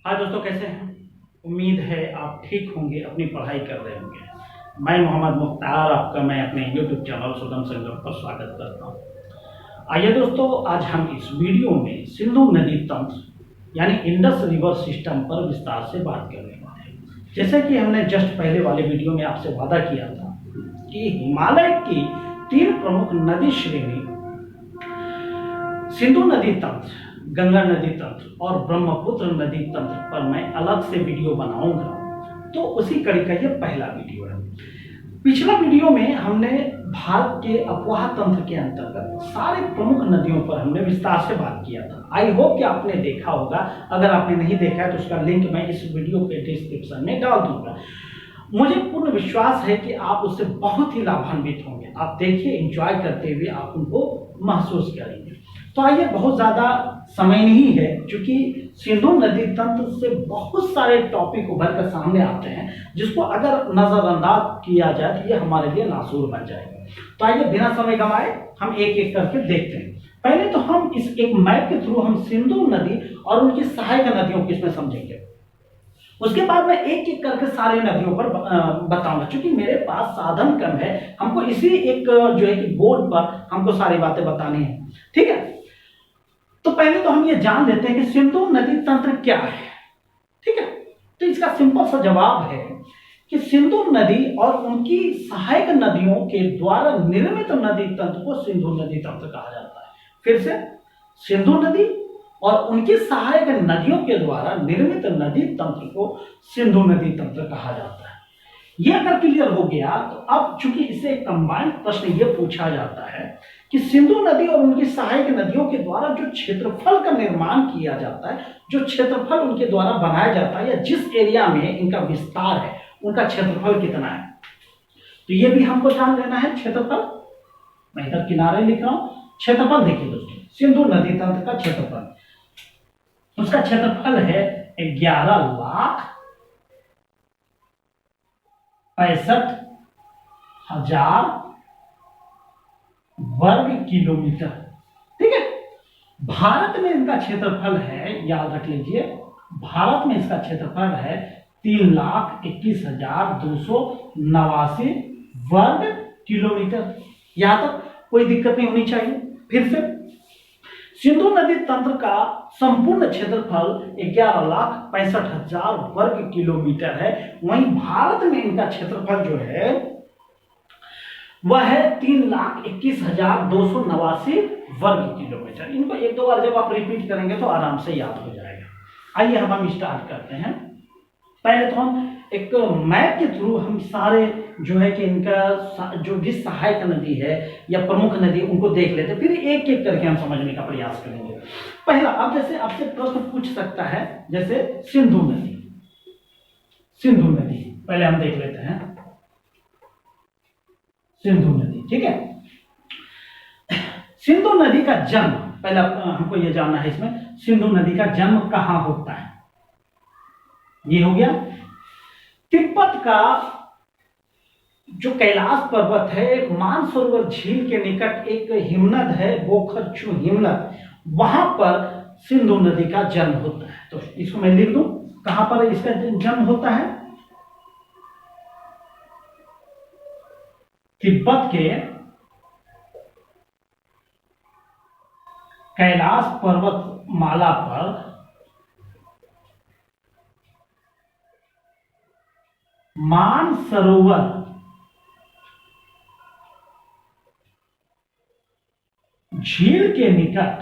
हाँ दोस्तों, कैसे हैं? उम्मीद है आप ठीक होंगे, अपनी पढ़ाई कर रहे होंगे। मैं मोहम्मद मुख्तार आपका मैं अपने YouTube चैनल सुगम संगम पर स्वागत करता हूँ। आइए दोस्तों, आज हम इस वीडियो में सिंधु नदी तंत्र यानी इंडस रिवर सिस्टम पर विस्तार से बात करने वाले हैं। जैसे कि हमने जस्ट पहले वाले वीडियो में आपसे वादा किया था कि हिमालय की 3 प्रमुख नदी श्रेणी सिंधु नदी तंत्र, गंगा नदी तंत्र और ब्रह्मपुत्र नदी तंत्र पर मैं अलग से वीडियो बनाऊंगा। तो उसी कड़ी का ये पहला वीडियो है। पिछला वीडियो में हमने भारत के अपवाह तंत्र के अंतर्गत सारे प्रमुख नदियों पर हमने विस्तार से बात किया था। आई होप कि आपने देखा होगा। अगर आपने नहीं देखा है तो उसका लिंक मैं इस वीडियो के डिस्क्रिप्शन में डाल दूंगा। मुझे पूर्ण विश्वास है कि आप उससे बहुत ही लाभान्वित होंगे। आप देखिए, एंजॉय करते हुए आप उनको महसूस करेंगे। तो आइए, बहुत ज्यादा समय नहीं है, क्योंकि सिंधु नदी तंत्र से बहुत सारे टॉपिक उभर कर सामने आते हैं, जिसको अगर नजरअंदाज किया जाए तो ये हमारे लिए नासूर बन जाएगा। तो आइए, बिना समय गंवाए हम एक एक करके देखते हैं। पहले तो हम इस एक मैप के थ्रू हम सिंधु नदी और उनकी सहायक नदियों को इसमें समझेंगे। उसके बाद मैं एक एक करके सारे नदियों पर बताऊंगा। क्योंकि मेरे पास साधन कम है, हमको इसी एक जो है कि बोर्ड पर हमको सारी बातें बतानी है। ठीक है, तो पहले तो हम ये जान लेते हैं कि सिंधु नदी तंत्र क्या है। ठीक है, तो इसका सिंपल सा जवाब है कि सिंधु नदी और उनकी सहायक नदियों के द्वारा निर्मित नदी तंत्र को सिंधु नदी तंत्र कहा जाता है। फिर से, सिंधु नदी और उनकी सहायक नदियों के द्वारा निर्मित नदी तंत्र को सिंधु नदी तंत्र कहा जाता है। यह अगर क्लियर हो गया तो अब चूंकि इसे कंबाइंड प्रश्न यह पूछा जाता है कि सिंधु नदी और उनकी सहायक नदियों के द्वारा जो क्षेत्रफल का निर्माण किया जाता है, जो क्षेत्रफल उनके द्वारा बनाया जाता है, या जिस एरिया में इनका विस्तार है, उनका क्षेत्रफल कितना है, तो यह भी हमको जान लेना है। क्षेत्रफल मैं इधर किनारे लिख रहा हूं। क्षेत्रफल देखिए दोस्तों, सिंधु नदी तंत्र का क्षेत्रफल, उसका क्षेत्रफल है 11,65,000 वर्ग किलोमीटर। ठीक है, भारत में इनका क्षेत्रफल है, याद रख लीजिए, भारत में इसका क्षेत्रफल है 3,21,289 वर्ग किलोमीटर। यहां तक कोई दिक्कत नहीं होनी चाहिए। फिर से, सिंधु नदी तंत्र का संपूर्ण क्षेत्रफल 11,65,000 वर्ग किलोमीटर है। वहीं भारत में इनका क्षेत्रफल जो है वह है 3,21,289 वर्ग किलोमीटर। इनको एक दो बार जब आप रिपीट करेंगे तो आराम से याद हो जाएगा। आइए हम स्टार्ट करते हैं। पहले तो हम एक मैप के थ्रू हम सारे जो है कि इनका जो भी सहायक नदी है या प्रमुख नदी उनको देख लेते हैं, फिर एक एक करके हम समझने का प्रयास करेंगे। पहला, अब जैसे आपसे प्रश्न पूछ सकता है, जैसे सिंधु नदी। सिंधु नदी पहले हम देख लेते हैं। सिंधु नदी, ठीक है। सिंधु नदी का जन्म, पहला हमको यह जानना है इसमें, सिंधु नदी का जन्म कहां होता है। ये हो गया। तिब्बत का जो कैलाश पर्वत है, एक मानसरोवर झील के निकट एक हिमनद है, बोखरचू हिमनद, वहां पर सिंधु नदी का जन्म होता है। तो इसको मैं लिख दूं, कहां पर इसका जन्म होता है। तिब्बत के कैलाश पर्वतमाला पर मानसरोवर झील के निकट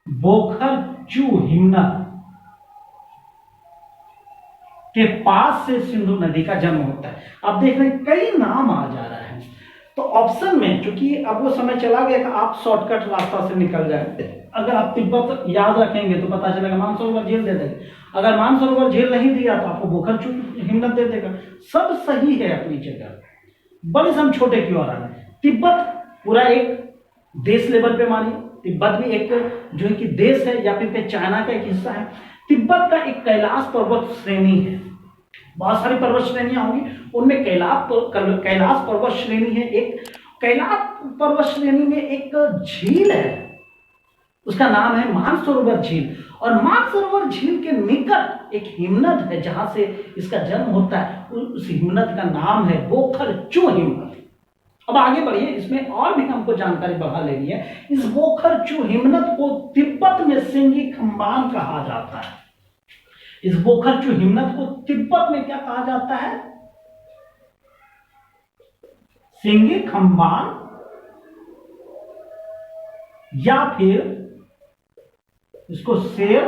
बोखरचू हिमनद के पास से सिंधु नदी का जन्म होता है। अब देख रहे हैं कई नाम आ जा रहा है, तो ऑप्शन में, क्योंकि अब वो समय चला गया कि आप शॉर्टकट रास्ता से निकल जाए। अगर आप तिब्बत याद रखेंगे तो पता चलेगा मानसरोवर झील दे देगा, अगर मानसरोवर झील नहीं दिया तो आपको बोखरचू हिमनद दे देगा। सब सही है अपनी जगह, बड़े हम छोटे क्यों आ रहा है। तिब्बत पूरा एक देश लेवल पे मानिए, तिब्बत भी एक जो है कि देश है या फिर चाइना का एक हिस्सा है। तिब्बत का एक कैलाश पर्वत श्रेणी है, बहुत सारी पर्वत श्रेणियां होंगी, उनमें कैलाश पर्वत श्रेणी है। एक कैलाश पर्वत श्रेणी में एक झील है, उसका नाम है मानसरोवर झील। और मानसरोवर झील के निकट एक हिमनद है जहां से इसका जन्म होता है। उस हिमनद का नाम है बोखरचू हिमनद। अब आगे बढ़िए, इसमें और भी हमको जानकारी बढ़ा लेनी है। इस बोखरचू हिमनद को तिब्बत में सिंगी खम्बान कहा जाता है। इस बोखरचू हिमनद को तिब्बत में क्या कहा जाता है? सिंगी खम्बान, या फिर इसको शेर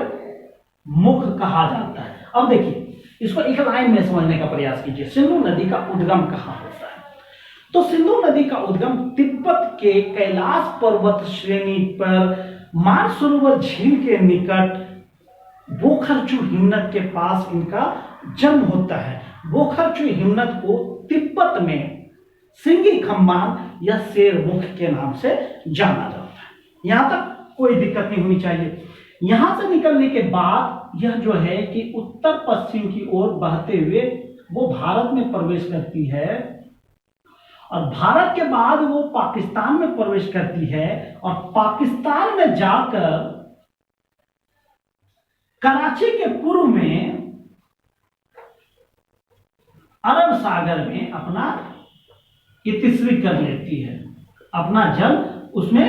मुख कहा जाता है। अब देखिए, इसको एक लाइन में समझने का प्रयास कीजिए। सिंधु नदी का उद्गम कहां होता है? तो सिंधु नदी का उद्गम तिब्बत के कैलाश पर्वत श्रेणी पर मानसरोवर झील के निकट बोखरचू हिमनद के पास इनका जन्म होता है। बोखरचू हिमनद को तिब्बत में सिंगी खम्बान या शेर मुख के नाम से जाना जाता है। यहां तक कोई दिक्कत नहीं होनी चाहिए। यहां से निकलने के बाद यह जो है कि उत्तर पश्चिम की ओर बहते हुए वो भारत में प्रवेश करती है, और भारत के बाद वो पाकिस्तान में प्रवेश करती है, और पाकिस्तान में जाकर कराची के पूर्व में अरब सागर में अपना इतिश्री कर लेती है, अपना जल उसमें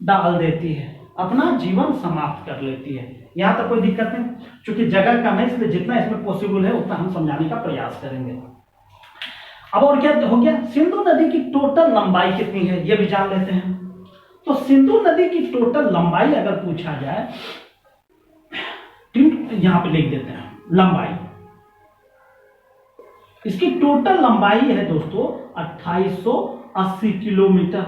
डाल देती है, अपना जीवन समाप्त कर लेती है। यहां तक कोई दिक्कत नहीं, क्योंकि जगह कम है, इसलिए जितना इसमें पॉसिबल है उतना हम समझाने का प्रयास करेंगे। अब और क्या हो गया? सिंधु नदी की टोटल लंबाई कितनी है ये भी जान लेते हैं। तो सिंधु नदी की टोटल लंबाई अगर पूछा जाए, यहां पे लिख देते हैं लंबाई। इसकी टोटल लंबाई है दोस्तों 2880 किलोमीटर।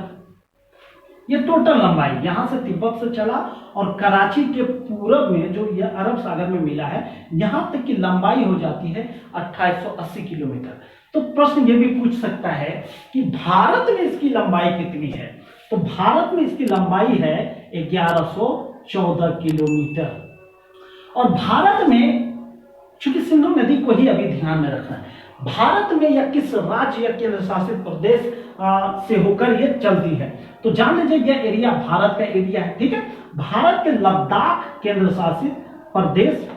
ये टोटल लंबाई यहां से तिब्बत से चला और कराची के पूरब में जो ये अरब सागर में मिला है, यहां तक की लंबाई हो जाती है 2880 किलोमीटर। तो प्रश्न ये भी पूछ सकता है कि भारत में इसकी लंबाई कितनी है? तो भारत में इसकी लंबाई है 1114 किलोमीटर। और भारत में, चूंकि सिंधु नदी को ही अभी ध्यान में रखना है, भारत में या किस राज्य या केंद्र शासित प्रदेश से होकर ये चलती है, तो जान लीजिए यह एरिया भारत का एरिया है। ठीक है, भारत के लद्दाख केंद्र शासित प्रदेश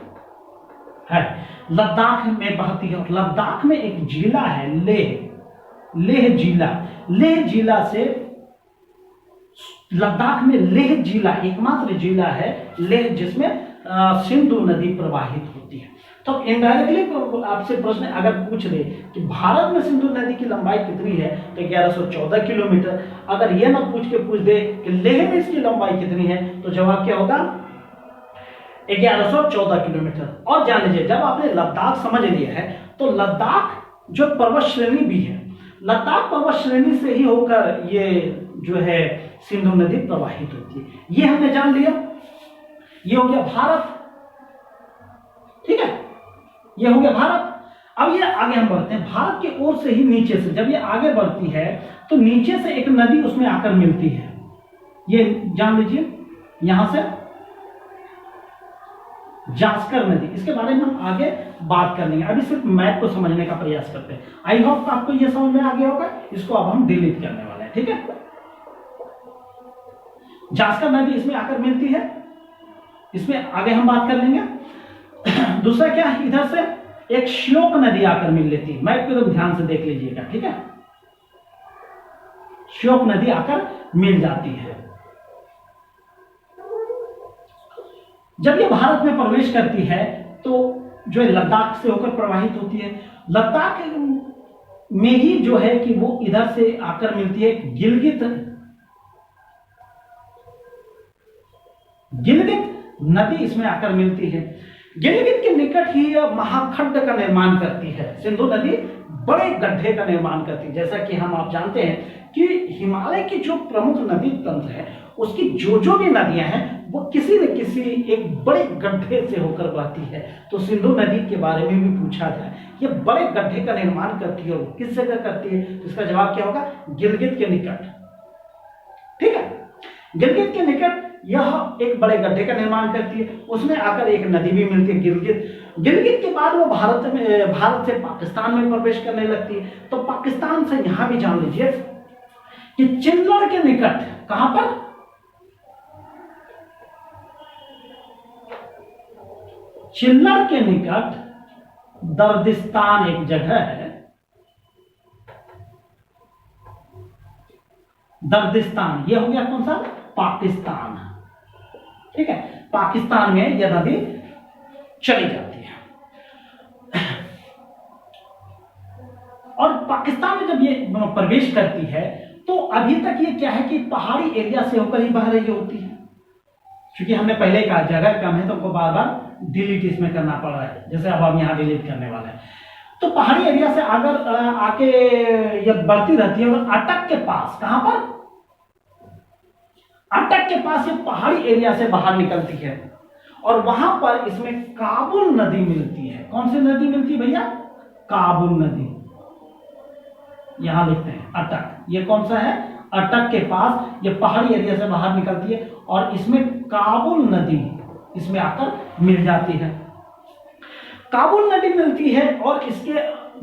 है, लद्दाख में बहती है। और लद्दाख में एक जिला है लेह जिला। लेह जिला से लद्दाख में लेह जिला एकमात्र जिला है लेह, जिसमें सिंधु नदी प्रवाहित होती है। तो इनडायरेक्टली आपसे प्रश्न अगर पूछ ले कि भारत में सिंधु नदी की लंबाई कितनी है, तो 1114 किलोमीटर। अगर यह ना पूछ दे कि लेह में इसकी लंबाई कितनी है, तो जवाब क्या होगा? 1114 किलोमीटर। और जान लीजिए, जब आपने लद्दाख समझ लिया है, तो लद्दाख जो पर्वत श्रेणी भी है, लद्दाख पर्वत श्रेणी से ही होकर ये जो है सिंधु नदी प्रवाहित होती है। ये हमने जान लिया। ये हो गया भारत। ठीक है, ये हो गया भारत। अब ये आगे हम बढ़ते हैं। भारत की ओर से ही नीचे से जब ये आगे बढ़ती है, तो नीचे से एक नदी उसमें आकर मिलती है। ये जान लीजिए, यहां से जास्कर नदी, इसके बारे में हम आगे बात कर लेंगे। अभी सिर्फ मैप को समझने का प्रयास करते हैं। आई होप आपको ये समझ में आ गया होगा। इसको अब हम डिलीट करने वाले हैं। ठीक है, जास्कर नदी इसमें आकर मिलती है, इसमें आगे हम बात कर लेंगे। दूसरा क्या है, इधर से एक श्योक नदी आकर मिल लेती है। मैप को तो ध्यान से देख लीजिएगा। ठीक है, श्योक नदी आकर मिल जाती है। जब ये भारत में प्रवेश करती है, तो जो लद्दाख से होकर प्रवाहित होती है। लद्दाख में ही जो है कि वो इधर से आकर मिलती है गिलगित नदी, इसमें आकर मिलती है। गिलगित के निकट ही यह महाखंड का निर्माण करती है। सिंधु नदी बड़े गड्ढे का निर्माण करती है। जैसा कि आप जानते हैं कि हिमालय की जो प्रमुख नदी तंत्र है, उसकी जो भी नदियां हैं, वो किसी न किसी एक बड़े गड्ढे से होकर बहती है। तो सिंधु नदी के बारे में भी पूछा जाए, ये बड़े गड्ढे का निर्माण करती है। और किस जगह करती है, तो इसका जवाब क्या होगा? गिलगित के निकट। ठीक है, गिलगित के निकट यह एक बड़े गड्ढे का निर्माण करती है, उसमें आकर एक नदी भी मिलती है गिलगित के बाद वो भारत से पाकिस्तान में प्रवेश करने लगती है। तो पाकिस्तान से यहां भी जान लीजिए कि चिल्लड़ के निकट, कहां पर? चिल्लर के निकट दर्दिस्तान एक जगह है, दर्दिस्तान, ये हो गया कौन सा, पाकिस्तान। ठीक है, पाकिस्तान में यह नदी चली जाती है। और पाकिस्तान में जब ये प्रवेश करती है तो अभी तक ये क्या है कि पहाड़ी एरिया से होकर ही बह रही होती है। क्योंकि हमने पहले कहा जगह कम है तो हमको बार बार डिलीट इसमें करना पड़ रहा है, जैसे अब हम यहाँ डिलीट करने वाले हैं। तो पहाड़ी एरिया से अगर आके ये बढ़ती रहती है और अटक के पास, कहां पर, अटक के पास ये पहाड़ी एरिया से बाहर निकलती है और वहां पर इसमें काबुल नदी मिलती है। कौन सी नदी मिलती है भैया, काबुल नदी। यहां लिखते हैं अटक, ये कौन सा है, अटक के पास ये पहाड़ी एरिया से बाहर निकलती है और इसमें काबुल नदी इसमें आकर मिल जाती है। काबुल नदी मिलती है और इसके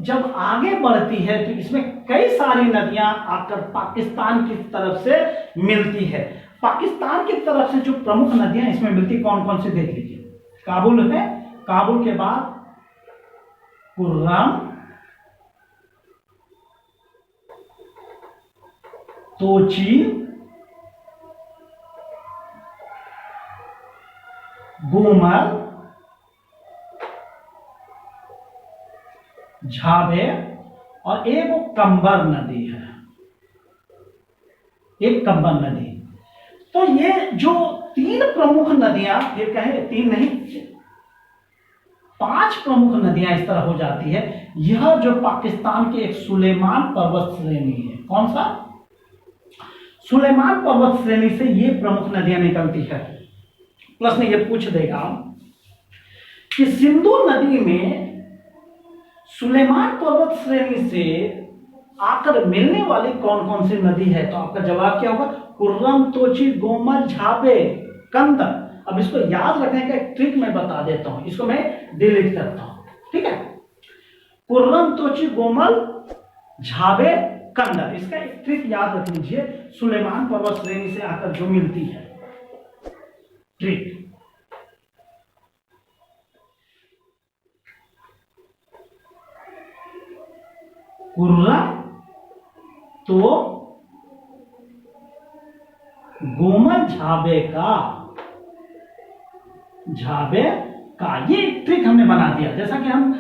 जब आगे बढ़ती है तो इसमें कई सारी नदियां आकर पाकिस्तान की तरफ से मिलती है। पाकिस्तान की तरफ से जो प्रमुख नदियां इसमें मिलती कौन कौन सी देख लीजिए। काबुल है, काबुल के बाद कुर्रम, तोची, गोमल, झाबे और एक वो कंबर नदी है, एक कंबर नदी। तो ये जो तीन प्रमुख नदियां, ये कहें तीन नहीं 5 प्रमुख नदियां इस तरह हो जाती है। यह जो पाकिस्तान के एक सुलेमान पर्वत श्रेणी है, कौन सा, सुलेमान पर्वत श्रेणी से ये प्रमुख नदियां निकलती है। प्लस में ये पूछ देगा कि सिंधु नदी में सुलेमान पर्वत श्रेणी से आकर मिलने वाली कौन कौन सी नदी है, तो आपका जवाब क्या होगा, कुर्रम, तोची, गोमल, झाबे, कंदर। अब इसको याद रखने का एक ट्रिक मैं बता देता हूं, इसको मैं डिलीट करता हूं। ठीक है, कुर्रम, तोची, गोमल, झाबे, कंदर, इसका एक ट्रिक याद रख लीजिए, सुलेमान पर्वत श्रेणी से आकर जो मिलती है। ट्रिक, कुर्रम तो गोमल, झाबे का ये ट्रिक हमने बना दिया। जैसा कि हम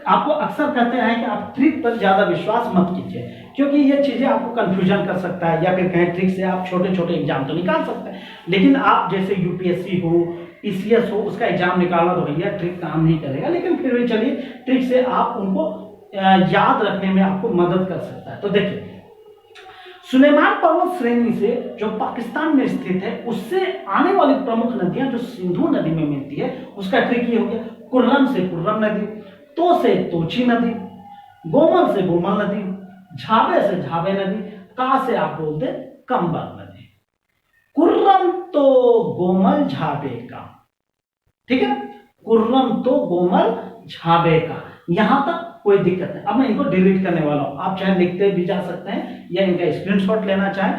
आपको अक्सर कहते हैं कि आप ट्रिक पर ज्यादा विश्वास मत कीजिए, क्योंकि ये चीजें आपको कंफ्यूजन कर सकता है, या फिर कहें ट्रिक से आप छोटे छोटे एग्जाम तो निकाल सकते हैं, लेकिन आप जैसे यूपीएससी हो, ईसीएस हो, उसका एग्जाम निकालना तो भैया ट्रिक काम नहीं करेगा। लेकिन फिर भी चलिए, ट्रिक से आप उनको याद रखने में आपको मदद कर सकता है। तो देखिए, सुलेमान पर्वत श्रेणी से जो पाकिस्तान में स्थित है उससे आने वाली प्रमुख नदियां जो सिंधु नदी में मिलती है, उसका ट्रिक ये हो गया, कुर्रम से कुर्रम नदी, तो से तोची नदी, गोमल से गोमल नदी, झाबे से झाबे नदी, का से आप बोलते कंबर नदी। कुर्रम तो गोमल झाबे का, ठीक है, कुर्रम तो गोमल झाबे का, यहां तक कोई दिक्कत नहीं। अब मैं इनको डिलीट करने वाला हूं, आप चाहे लिखते भी जा सकते हैं या इनका स्क्रीनशॉट लेना चाहें,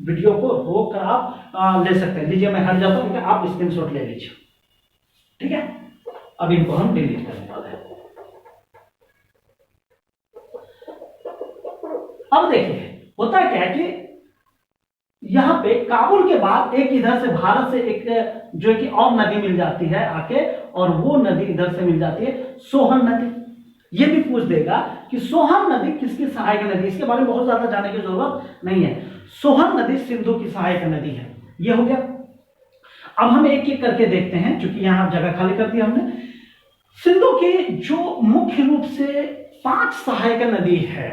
वीडियो को रोक कर आप ले सकते हैं। लीजिए मैं हट जाता हूं, आप स्क्रीनशॉट ले लीजिए। ठीक है, अब इनको हम डिलीट करने वाले हैं। अब देखिए होता है क्या कि यहां पे काबुल के बाद एक इधर से भारत से एक जो कि और नदी मिल जाती है आके, और वो नदी इधर से मिल जाती है सोहन नदी। ये भी पूछ देगा कि सोहन नदी किसकी सहायक नदी, इसके बारे में बहुत ज्यादा जानने की जरूरत नहीं है। सोहन नदी सिंधु की सहायक नदी है, ये हो गया। अब हम एक एक करके देखते हैं, क्योंकि यहां जगह खाली कर दिया हमने। सिंधु की जो मुख्य रूप से 5 सहायक नदी है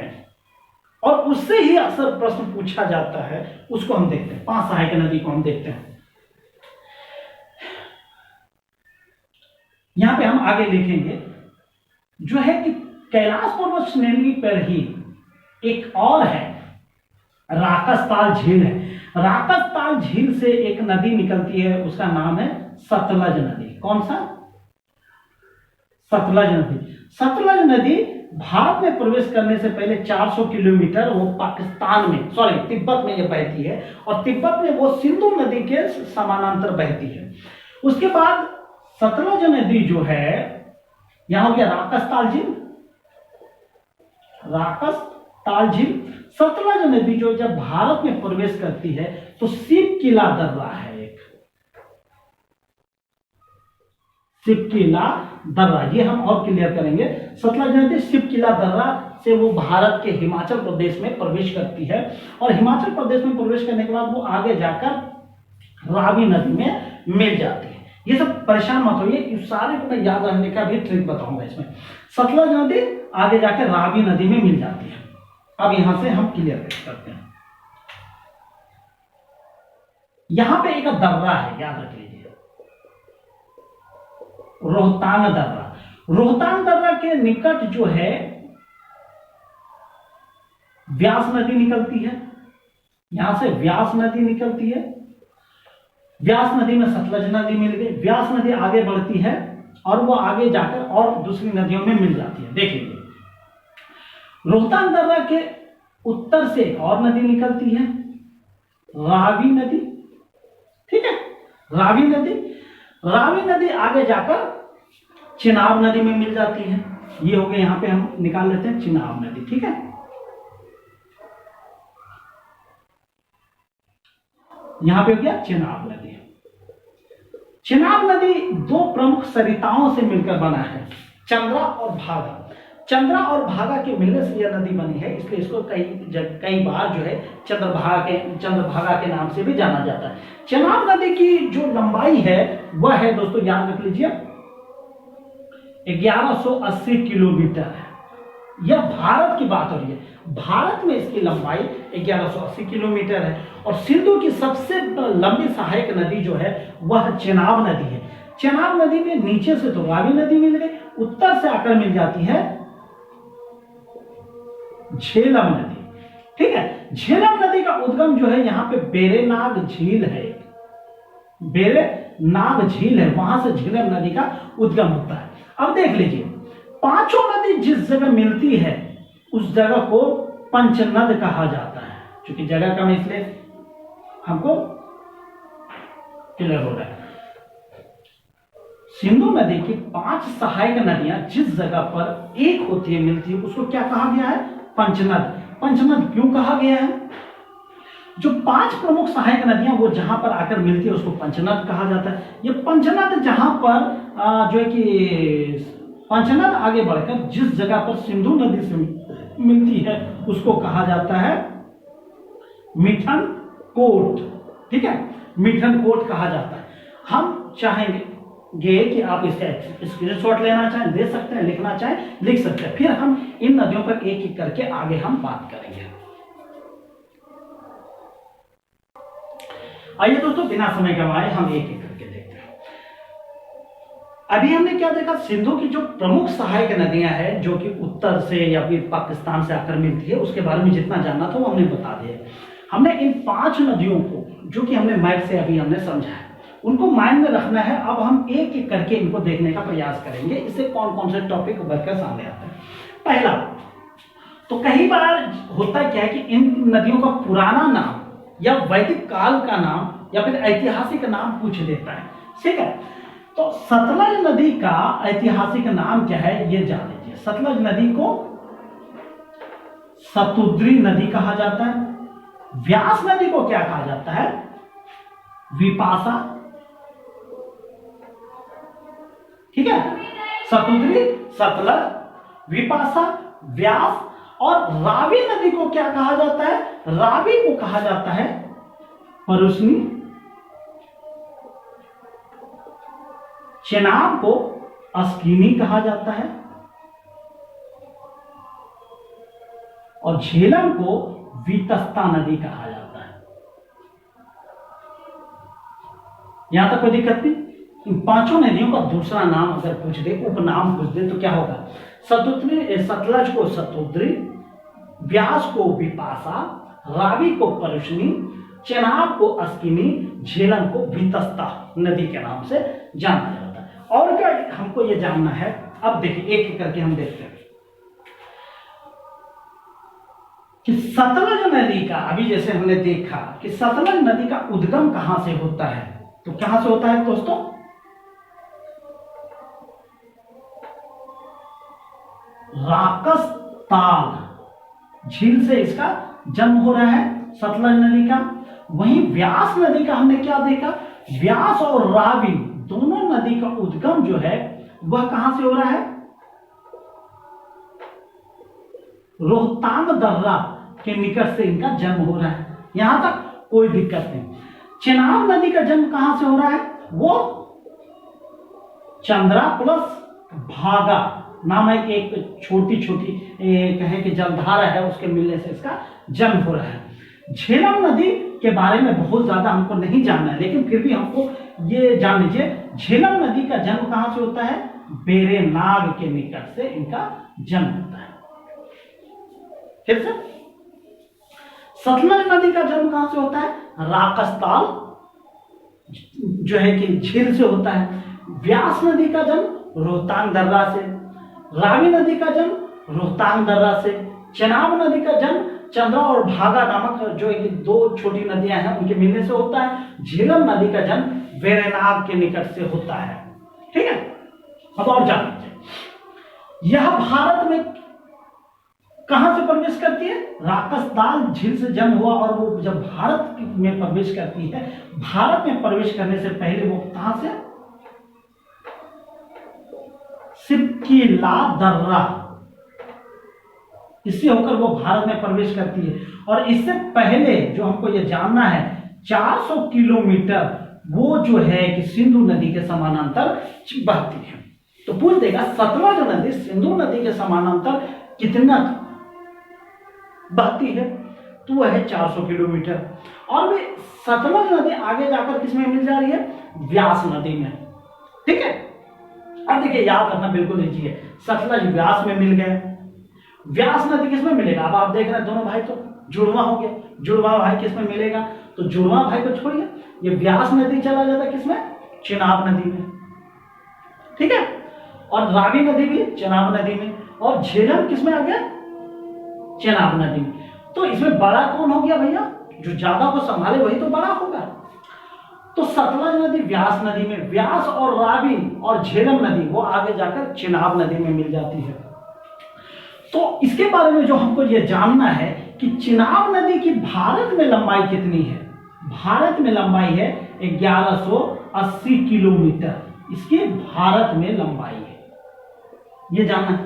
और उससे ही अक्सर प्रश्न पूछा जाता है, उसको हम देखते हैं। 5 सहायक नदी को हम देखते हैं। यहां पे हम आगे लिखेंगे जो है कि कैलाश पर्वत श्रेणी पर ही एक और है, राकसताल झील है। राकसताल झील से एक नदी निकलती है, उसका नाम है सतलज नदी। कौन सा, सतलज नदी। सतलज नदी भारत में प्रवेश करने से पहले 400 किलोमीटर वो पाकिस्तान में, सॉरी तिब्बत में ये बहती है, और तिब्बत में वो सिंधु नदी के समानांतर बहती है। उसके बाद सतलज नदी जो है, यहां हो गया राकस ताल झील। सतलज नदी जो जब भारत में प्रवेश करती है तो शिव किला दर्रा है, एक शिव किला दर्रा, ये हम और क्लियर करेंगे। सतलज नदी शिव किला दर्रा से वो भारत के हिमाचल प्रदेश में प्रवेश करती है, और हिमाचल प्रदेश में प्रवेश करने के बाद वो आगे जाकर रावी नदी में मिल जाती है। ये सब परेशान मत होइए, इस सारे को मैं याद रखने का भी ट्रिक बताऊंगा इसमें। सतलज नदी आगे जाकर रावी नदी में मिल जाती है। अब यहां से हम क्लियर करते हैं। यहां पे एक दर्रा है, याद रख लीजिए, रोहतांग दर्रा। रोहतांग दर्रा के निकट जो है व्यास नदी निकलती है, यहां से व्यास नदी निकलती है। व्यास नदी में सतलज नदी मिल गई, व्यास नदी आगे बढ़ती है और वो आगे जाकर और दूसरी नदियों में मिल जाती है। देख लीजिए, रोहतांग दर्रा के उत्तर से एक और नदी निकलती है, रावी नदी। ठीक है, रावी नदी आगे जाकर चिनाब नदी में मिल जाती है। ये हो गया, यहां पे हम निकाल लेते हैं चिनाब नदी। ठीक है, यहां पे हो गया चिनाब नदी। चिनाब नदी दो प्रमुख सरिताओं से मिलकर बना है, चंद्रा और भागा। चंद्रा और भागा के मिलने से यह नदी बनी है, इसलिए इसको कई बार जो है चंद्रभागा के नाम से भी जाना जाता है। चिनाब नदी की जो लंबाई है वह है, दोस्तों याद रख लीजिए, 1180 किलोमीटर है। यह भारत की बात हो रही है, भारत में इसकी लंबाई 1180 किलोमीटर है। और सिंधु की सबसे लंबी सहायक नदी जो है वह चेनाब नदी है। चेनाब नदी में नीचे से तो रावी नदी मिल गई, उत्तर से आकर मिल जाती है झेलम नदी। ठीक है, झेलम नदी का उद्गम जो है यहाँ पे बेरेनाग झील है, बेरेनाग झील है, वहां से झेलम नदी का उद्गम होता है। अब देख लीजिए, पांचों नदी जिस जगह मिलती है उस जगह को पंचनद कहा जाता है। क्योंकि जगह कम, इसलिए हमको क्लियर हो रहा है। सिंधु नदी की 5 सहायक नदियां जिस जगह पर एक होती है, मिलती है, उसको क्या कहा गया है? पंचनद। पंचनद क्यों कहा गया है? जो 5 प्रमुख सहायक नदियां वो जहां पर आकर मिलती है उसको पंचनद कहा जाता है। ये पंचनद जहां पर जो है कि पंचनद आगे बढ़कर जिस जगह पर सिंधु नदी से मिलती है उसको कहा जाता है मिठन कोट। ठीक है, मिठन कोट कहा जाता है। हम चाहेंगे कि आप इसका स्क्रीनशॉट लेना चाहें दे सकते हैं, लिखना चाहें लिख सकते हैं, फिर हम इन नदियों पर एक एक करके आगे हम बात करेंगे। आइए दोस्तों, बिना समय गंवाए हम एक एक करके देखते हैं। अभी हमने क्या देखा? सिंधु की जो प्रमुख सहायक नदियां हैं जो कि उत्तर से या फिर पाकिस्तान से आकर मिलती है, उसके बारे में जितना जानना था वो हमने बता दिया। हमने इन 5 नदियों को जो कि हमने मैप से अभी हमने समझा है उनको माइंड में रखना है। अब हम एक एक करके इनको देखने का प्रयास करेंगे, इससे कौन कौन से टॉपिक उभरकर सामने आते हैं। पहला, तो कई बार होता क्या है कि इन नदियों का पुराना नाम या वैदिक काल का नाम या फिर ऐतिहासिक नाम पूछ देता है। ठीक है, तो सतलज नदी का ऐतिहासिक नाम क्या है ये जान लीजिए। सतलज नदी को सतुद्री नदी कहा जाता है। व्यास नदी को क्या कहा जाता है? विपाशा। ठीक है, सतुद्री, सतलज, विपाशा, व्यास। और रावी नदी को क्या कहा जाता है? रावी को कहा जाता है परुष्णी। चेनाब को अस्किनी कहा जाता है और झेलम को वितस्ता नदी कहा जाता है। यहां तक कोई दिक्कत नहीं। इन 5 नदियों का दूसरा नाम अगर पूछ दे, उपनाम पूछ दे, तो क्या होगा? सतलज को सतुद्री, व्यास को विपाशा, रावी को परुष्णी, चेनाब को अस्किनी, झेलम को वितस्ता नदी के नाम से जाना जाता है। और क्या हमको ये जानना है? अब देखिए एक एक करके हम देखते हैं कि सतलज नदी का, अभी जैसे हमने देखा कि सतलज नदी का उद्गम कहां से होता है, तो कहां से होता है दोस्तों? राकस ताल झील से इसका जन्म हो रहा है, सतलज नदी का। वहीं व्यास नदी का हमने क्या देखा, व्यास और रावी दोनों नदी का उद्गम जो है वह कहां से हो रहा है, रोहतांग दर्रा के निकट से इनका जन्म हो रहा है। यहां तक कोई दिक्कत नहीं। चेनाब नदी का जन्म कहां से हो रहा है, वो चंद्रा प्लस भागा नामक एक छोटी छोटी कहें कि जलधारा है, उसके मिलने से इसका जन्म हो रहा है। झेलम नदी के बारे में बहुत ज्यादा हमको नहीं जानना है, लेकिन फिर भी हमको ये जान लीजिए झेलम नदी का जन्म कहां से होता है, बेरेनाग के निकट से इनका जन्म होता है। फिर से सतलज नदी का जन्म कहां से होता है, राकस्ताल जो है कि झील से होता है। व्यास नदी का जन्म रोहतांग दर्रा से, रावी नदी का जन्म रोहतांग दर्रा से, चेनाब नदी का जन्म चंद्रा और भागा नामक जो एक दो छोटी नदियां हैं उनके मिलने से होता है। झेलम नदी का जन्म बेरेनाग के निकट से होता है। ठीक है, अब और जान लीजिए यह भारत में कहां से प्रवेश करती है, राकसताल झील से जन्म हुआ और वो जब भारत में प्रवेश करती है, भारत में प्रवेश करने से पहले वो कहां से, सिपकीला दर्रा, इससे होकर वो भारत में प्रवेश करती है। और इससे पहले जो हमको ये जानना है 400 किलोमीटर वो जो है कि सिंधु नदी के समानांतर बहती है। तो पूछ देगा सतलज नदी सिंधु नदी के समानांतर कितना बहती है, तो वह है 400 किलोमीटर। और भी सतलज नदी आगे जाकर किसमें मिल जा रही है, व्यास नदी में। ठीक है, अब देखिए याद रखना बिल्कुल इजी है, सतलज व्यास में मिल गए, व्यास नदी किसमें मिलेगा। अब आप देख रहे हैं दोनों भाई तो जुड़वा हो गया, जुड़वा भाई किसमें मिलेगा, तो जुड़वा भाई को छोड़िए, ये व्यास नदी चला जाता है किसमें, चेनाब नदी में। ठीक है, और रावी नदी भी चेनाब नदी में, और झेलम किसमें आ गया, चेनाब नदी में। तो इसमें बड़ा कौन हो गया भैया, जो ज्यादा को संभाले वही तो बड़ा होगा। तो सतलज नदी व्यास नदी में, व्यास और रावी और झेलम नदी वो आगे जाकर चेनाब नदी में मिल जाती है। तो इसके बारे में जो हमको ये जानना है कि चेनाब नदी की भारत में लंबाई कितनी है, भारत में लंबाई है 1180 किलोमीटर, इसकी भारत में लंबाई है, ये जानना है।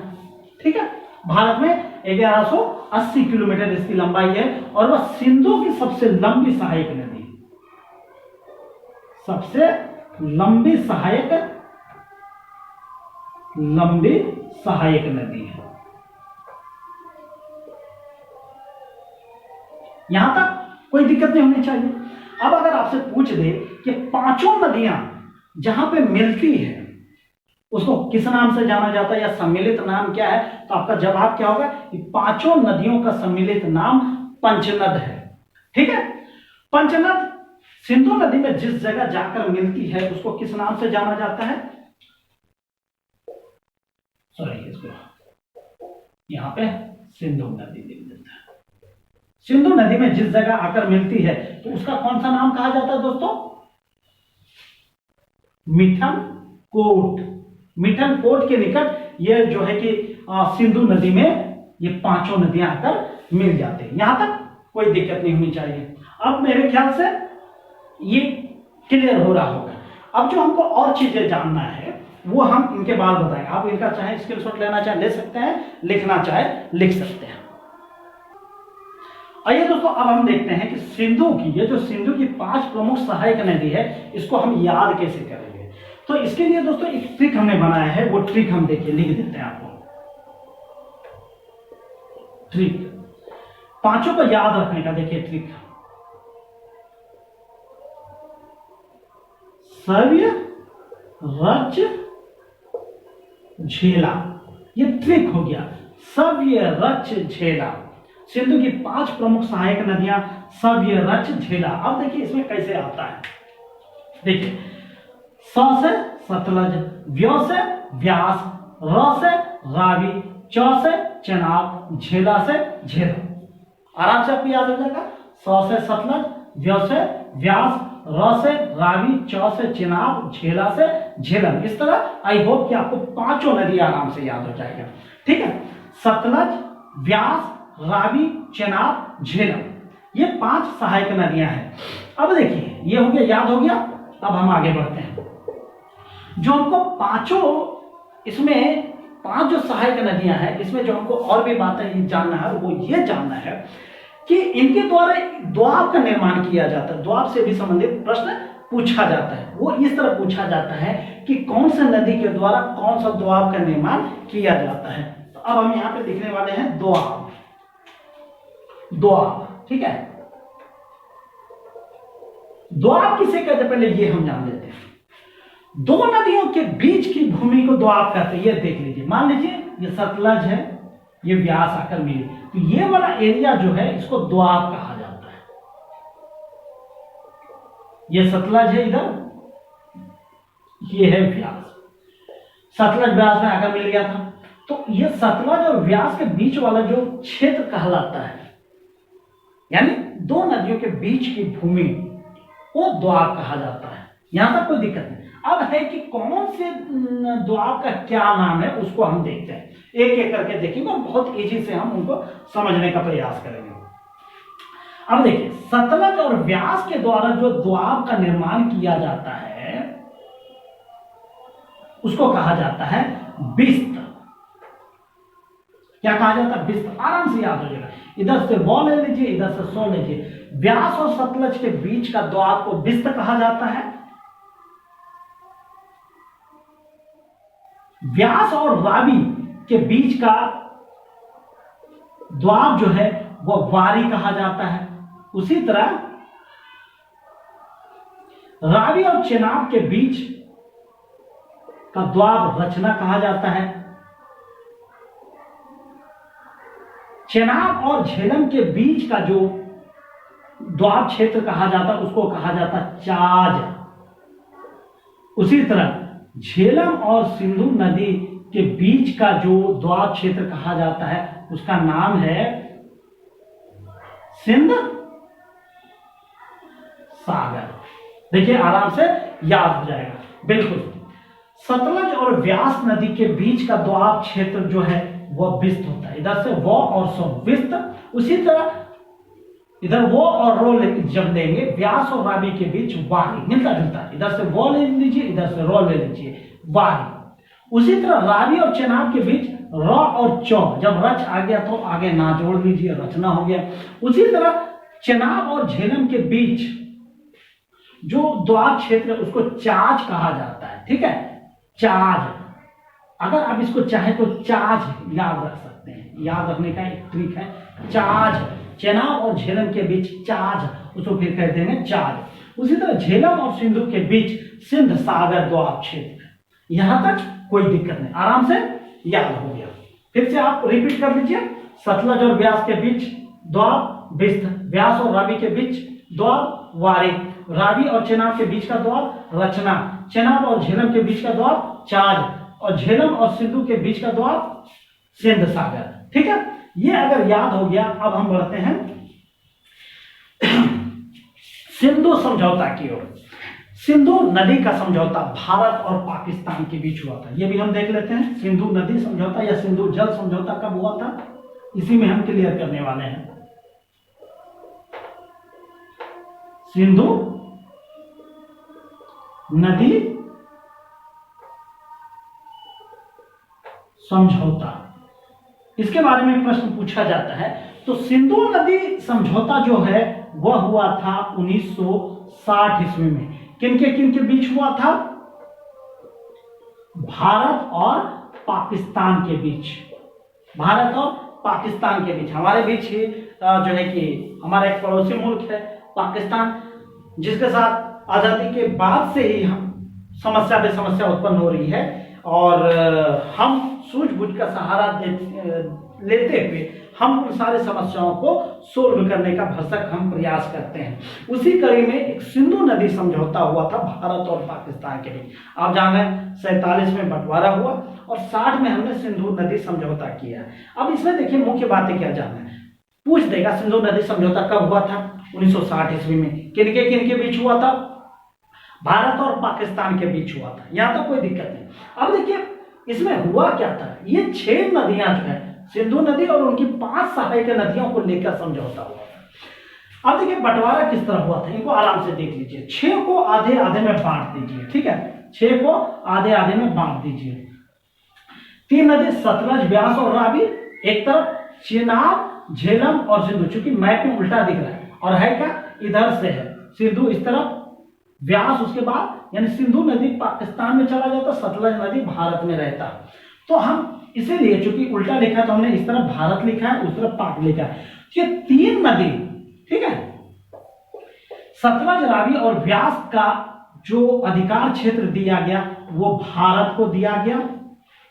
ठीक है, भारत में 1180 किलोमीटर इसकी लंबाई है, और वह सिंधु की सबसे लंबी सहायक नदी, सबसे लंबी सहायक नदी है। यहां तक कोई दिक्कत नहीं होनी चाहिए। अब अगर आपसे पूछ दे कि पांचों नदियां जहां पे मिलती है उसको किस नाम से जाना जाता है या सम्मिलित नाम क्या है, तो आपका जवाब क्या होगा कि पांचों नदियों का सम्मिलित नाम पंचनद है। ठीक है, पंचनद सिंधु नदी में जिस जगह जाकर मिलती है उसको किस नाम से जाना जाता है, सॉरी इसको यहां पे सिंधु नदी लिख देता है। सिंधु नदी में जिस जगह आकर मिलती है तो उसका कौन सा नाम कहा जाता है दोस्तों, मिठन कोट। मिठन कोट के निकट यह जो है कि सिंधु नदी में ये पांचों नदियां आकर मिल जाते हैं। यहां तक कोई दिक्कत नहीं होनी चाहिए। अब मेरे ख्याल से ये क्लियर हो रहा होगा। अब जो हमको और चीजें जानना है वो हम इनके बाद बताएंगे। आप इनका चाहे स्क्रीनशॉट लेना चाहे ले सकते हैं, लिखना चाहे लिख सकते हैं। आइए दोस्तों, अब हम देखते हैं कि सिंधु की ये जो सिंधु की 5 प्रमुख सहायक नदी है इसको हम याद कैसे करेंगे। तो इसके लिए दोस्तों एक ट्रिक हमने बनाया है, वो ट्रिक हम देखिए लिख देते हैं आपको। ट्रिक पांचों को याद रखने का, देखिए ट्रिक सव्य रच झेला, ये ट्रिक हो गया। सव्य रच झेला, सिंधु की 5 प्रमुख सहायक नदियां सव्य रच झेला। अब देखिए इसमें कैसे आता है, देखिए स से सतलज, व्य से व्यास, र से रावी, च से चेनाब, झेला से झेलम। आराम से आपको याद हो जाएगा। स से सतलज, व्य से व्यास, र से रावी, च से चेनाब, झेला से झेलम। इस तरह आई होप कि आपको पांचों नदी आराम से याद हो जाएगा। ठीक है, सतलज, व्यास, रावी, चेनाब, झेलम, ये 5 सहायक नदियां हैं। अब देखिए ये हो गया, याद हो गया। अब हम आगे बढ़ते हैं। जो हमको पांचों, इसमें 5 जो सहायक नदियां हैं, इसमें जो हमको और भी बातें जानना है वो ये जानना है कि इनके द्वारा द्वाब का निर्माण किया जाता है। द्वाब से भी संबंधित प्रश्न पूछा जाता है। वो इस तरह पूछा जाता है कि कौन सा नदी के द्वारा कौन सा द्वाब का निर्माण किया जाता है। तो अब हम यहां पे लिखने वाले हैं द्वाब। द्वाब, ठीक है। द्वाब किसे कहते हैं पहले ये हम जान लेते हैं। दो नदियों के बीच की भूमि को द्वाब कहते हैं। ये देख लीजिए, मान लीजिए ये सतलज है, ये व्यास आकर मिली, तो ये वाला एरिया जो है इसको द्वाब कहा जाता है। ये सतलज है, इधर ये है व्यास। सतलज व्यास में आकर मिल गया था, तो ये सतलज और व्यास के बीच वाला जो क्षेत्र कहलाता है, यानी दो नदियों के बीच की भूमि को द्वाब कहा जाता है। यहां तक कोई दिक्कत नहीं। अब है कि कौन से द्वाब का क्या नाम है उसको हम देखते हैं, एक एक करके देखेंगे और बहुत इजी से हम उनको समझने का प्रयास करेंगे। अब देखिए, सतलज और व्यास के द्वारा जो द्वाब का निर्माण किया जाता है उसको कहा जाता है बिस्त। क्या कहा जाता है? बिस्त। आराम से याद हो जाएगा। इधर से वो ले लीजिए, इधर से सो लीजिए। व्यास और सतलज के बीच का द्वाब को बिस्त कहा जाता है। व्यास और रावी के बीच का द्वाब जो है वह वारी कहा जाता है। उसी तरह रावी और चेनाब के बीच का द्वाब रचना कहा जाता है। चेनाब और झेलम के बीच का जो द्वाब क्षेत्र कहा जाता है उसको कहा जाता है चाज। उसी तरह झेलम और सिंधु नदी के बीच का जो द्वाब क्षेत्र कहा जाता है उसका नाम है सिंध सागर। देखिए आराम से याद हो जाएगा, बिल्कुल। सतलज और व्यास नदी के बीच का द्वाब क्षेत्र जो है वह विस्त होता है। इधर से वो और सो विस्त। उसी तरह इधर वो और रो जब लेंगे, व्यास और रावी के बीच वारी, मिलता जुलता। इधर से वो ले लीजिए, इधर से रो ले लीजिए, वारी। उसी तरह रावी और चेनाब के बीच र और चौ, जब रच आ गया तो आगे ना जोड़ लीजिए, रचना हो गया। उसी तरह चेनाब और झेलम के बीच जो द्वाब क्षेत्र है उसको चाज कहा जाता है, ठीक है। चाज, अगर आप इसको चाहे तो चाज याद रख सकते हैं। याद रखने का एक ट्रिक है, चाज। चेनाब और झेलम के बीच चाज, उसको फिर कहते हैं चाज। उसी तरह झेलम और सिंधु के बीच सिंध सागर द्वाब क्षेत्र। यहां तक कोई दिक्कत नहीं, आराम से याद हो गया। फिर से आप रिपीट कर लीजिए। सतलज और व्यास के बीच द्वाब विस्त, व्यास और रावी के बीच द्वाब वारी, रावी और चेनाब के बीच का द्वाब रचना, चेनाब और झेलम के बीच का द्वाब चाज, और झेलम और सिंधु के बीच का द्वाब सिंध सागर। ठीक है, ये अगर याद हो गया। अब हम बढ़ते हैं सिंधु समझौता की ओर। सिंधु नदी का समझौता भारत और पाकिस्तान के बीच हुआ था, ये भी हम देख लेते हैं। सिंधु नदी समझौता या सिंधु जल समझौता कब हुआ था, इसी में हम क्लियर करने वाले हैं। सिंधु नदी समझौता, इसके बारे में प्रश्न पूछा जाता है। तो सिंधु नदी समझौता जो है वह हुआ था 1960 ईस्वी में। किनके बीच हुआ था? भारत और पाकिस्तान के बीच। भारत और पाकिस्तान के बीच, हमारे बीच ही जो है कि हमारा एक पड़ोसी मुल्क है पाकिस्तान, जिसके साथ आजादी के बाद से ही हम समस्या पे समस्या उत्पन्न हो रही है, और हम सूझबूझ का सहारा लेते हुए हम उन सारी समस्याओं को सोल्व करने का भरसक हम प्रयास करते हैं। उसी कड़ी में एक सिंधु नदी समझौता हुआ था भारत और पाकिस्तान के बीच। आप जान रहे हैं 47 में बंटवारा हुआ और 60 में हमने सिंधु नदी समझौता किया। अब इसमें देखिए मुख्य बातें क्या जानना है, पूछ देगा सिंधु नदी समझौता कब हुआ था? 1960 ईस्वी में। किनके बीच हुआ था? भारत और पाकिस्तान के बीच हुआ था। यहां तक कोई दिक्कत नहीं। अब देखिए इसमें हुआ क्या था, ये 6 नदियां जो है सिंधु नदी और उनकी 5 सहायक नदियों को लेकर समझौता हुआ था। अब देखिए बंटवारा किस तरह हुआ था, इनको आराम से देख लीजिए। 6 को आधे आधे में बांट दीजिए, ठीक है, 6 को आधे आधे में बांट दीजिए। 3 नदी सतलज, ब्यास और रावी एक तरफ, चेनाब, झेलम और सिंधु, चूंकि मैप में उल्टा दिख रहा है और है क्या, इधर से है सिंधु इस तरफ, व्यास उसके बाद, यानी सिंधु नदी पाकिस्तान में चला जाता, सतलज नदी भारत में रहता। तो हम इसीलिए चूंकि उल्टा लिखा है तो हमने इस तरफ भारत लिखा है, उस तरफ पाक लिखा है। ये 3 नदी, ठीक है, सतलज, रावी और व्यास का जो अधिकार क्षेत्र दिया गया वो भारत को दिया गया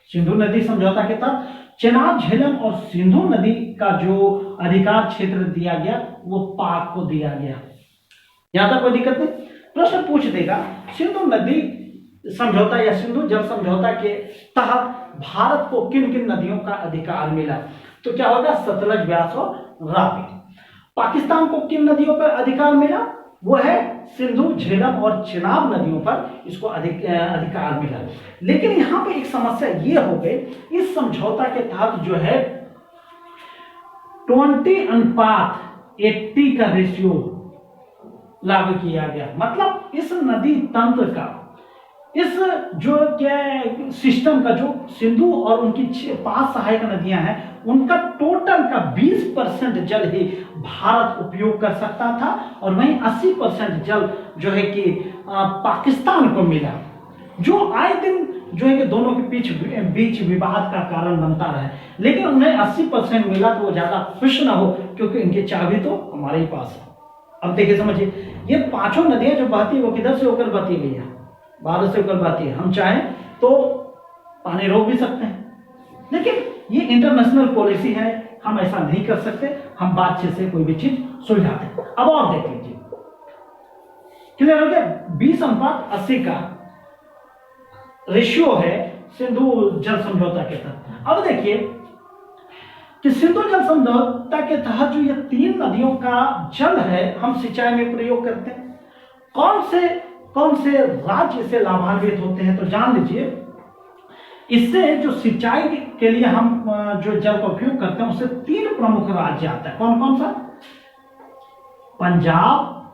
सिंधु नदी समझौता के तहत। चेनाब, झेलम और सिंधु नदी का जो अधिकार क्षेत्र दिया गया वो पाक को दिया गया। यहां तक कोई दिक्कत नहीं। प्रश्न पूछ देगा सिंधु नदी समझौता या सिंधु जल समझौता के तहत भारत को किन किन नदियों का अधिकार मिला, तो क्या होगा, सतलज, व्यास और रावी। पाकिस्तान को किन नदियों पर अधिकार मिला, वो है सिंधु, झेलम और चेनाब नदियों पर इसको अधिकार मिला। लेकिन यहां पे एक समस्या ये हो गई, इस समझौता के तहत जो है 20:80 का रेशियो लागू किया गया। मतलब इस नदी तंत्र का, इस जो क्या सिस्टम का, जो सिंधु और उनकी 5 सहायक नदियां हैं, उनका टोटल का 20% जल ही भारत उपयोग कर सकता था और वहीं 80% जल जो है कि पाकिस्तान को मिला, जो आए दिन जो है कि दोनों के बीच विवाद का कारण बनता रहे। लेकिन उन्हें 80% मिला तो वो ज्यादा खुश ना हो, क्योंकि इनकी चाबी तो हमारे ही पास है। अब देखिए समझिए, ये 5 नदियां जो बहती है वो किधर से होकर बहती गई है, भारत से होकर बहती है। हम चाहें तो पानी रोक भी सकते हैं, लेकिन ये इंटरनेशनल पॉलिसी है, हम ऐसा नहीं कर सकते। हम बातचीत से कोई भी चीज सुलझाते हैं। अब और देख लीजिए, क्लियर हो गया। 20:80 का रेशियो है सिंधु जल समझौता के तहत। अब देखिए कि सिंधु जल समझौता के तहत जो ये 3 नदियों का जल है हम सिंचाई में प्रयोग करते हैं। कौन से राज्य इससे लाभान्वित होते हैं, तो जान लीजिए, इससे जो सिंचाई के लिए हम जो जल का उपयोग करते हैं उससे 3 प्रमुख राज्य आता है। कौन कौन सा, पंजाब,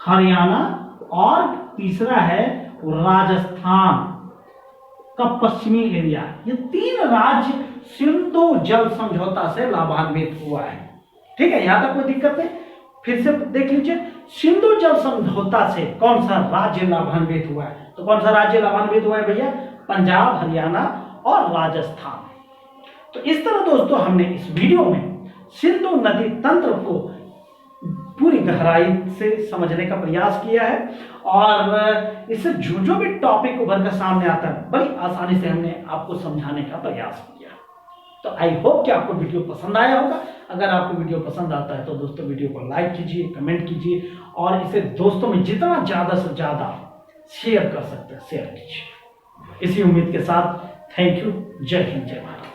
हरियाणा और तीसरा है राजस्थान का पश्चिमी एरिया। ये 3 राज्य सिंधु जल समझौता से लाभान्वित हुआ है, ठीक है, यहां तक कोई दिक्कत नहीं। फिर से देख लीजिए, सिंधु जल समझौता से कौन सा राज्य लाभान्वित हुआ है, तो कौन सा राज्य लाभान्वित हुआ है भैया, पंजाब, हरियाणा और राजस्थान। तो इस तरह दोस्तों हमने इस वीडियो में सिंधु नदी तंत्र को पूरी गहराई से समझने का प्रयास किया है और इससे जो भी टॉपिक उभर कर सामने आता है बड़ी आसानी से हमने आपको समझाने का प्रयास किया। तो आई होप कि आपको वीडियो पसंद आया होगा। अगर आपको वीडियो पसंद आता है तो दोस्तों वीडियो को लाइक कीजिए, कमेंट कीजिए और इसे दोस्तों में जितना ज्यादा से ज्यादा शेयर कर सकते हैं शेयर कीजिए। इसी उम्मीद के साथ थैंक यू। जय हिंद, जय भारत।